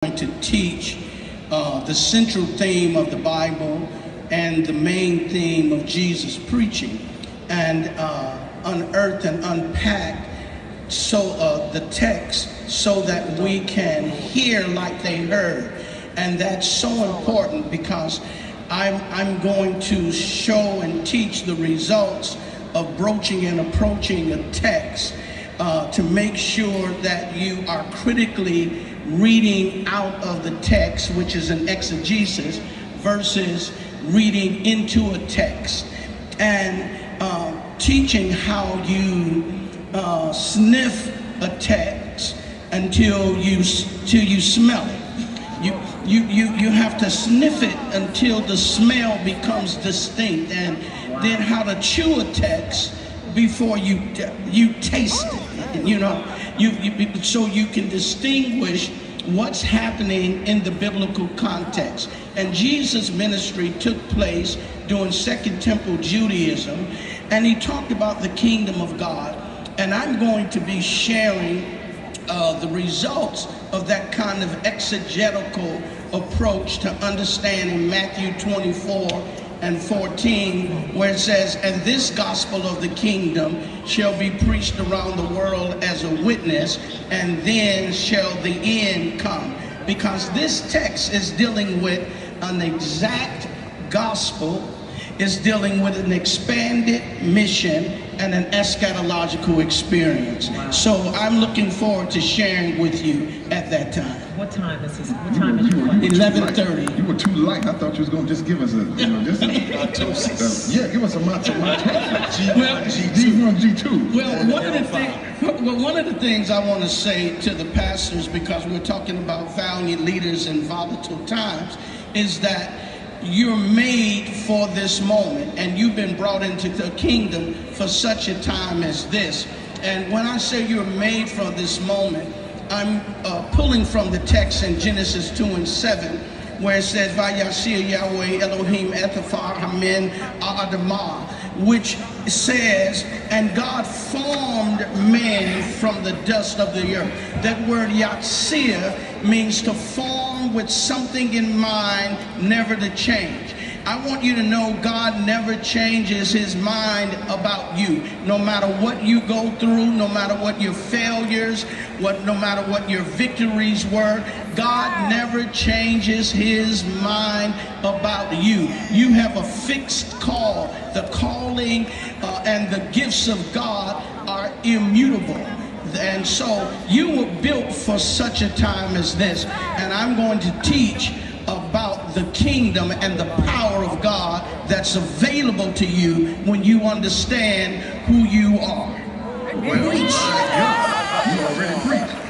going to teach the central theme of the Bible and the main theme of Jesus preaching, and unearth and unpack the text so that we can hear like they heard. And that's so important because I'm going to show and teach the results of broaching and approaching a text to make sure that you are critically reading out of the text, which is an exegesis, versus reading into a text, and teaching how you sniff a text until you smell it. You have to sniff it until the smell becomes distinct, and then how to chew a text before you taste it. You know, so you can distinguish what's happening in the biblical context. And Jesus' ministry took place during Second Temple Judaism, and he talked about the kingdom of God. And I'm going to be sharing the results of that kind of exegetical approach to understanding Matthew 24:14, where it says, "And this gospel of the kingdom shall be preached around the world as a witness, and then shall the end come." Because this text is dealing with an exact gospel, is dealing with an expanded mission and an eschatological experience. Wow. So I'm looking forward to sharing with you at that time. What time is this? What time is your 11:30. You were too light. I thought you was going to just give us a, just yeah, give us a G1, G2. Well, one of the things I want to say to the pastors, because we're talking about valiant leaders in volatile times, is that you're made for this moment, and you've been brought into the kingdom for such a time as this. And when I say you're made for this moment, I'm pulling from the text in Genesis 2:7, where it says, "Vayashir Yahweh Elohim Ethafar Hamin Adamah," which says, "And God formed man from the dust of the earth." That word Yatsir means to form with something in mind, never to change. I want you to know God never changes his mind about you. No matter what you go through, no matter what your failures, no matter what your victories were, God never changes his mind about you. You have a fixed call. The calling and the gifts of God are immutable. And so you were built for such a time as this. And I'm going to teach about the kingdom and the power of God that's available to you when you understand who you are. Well,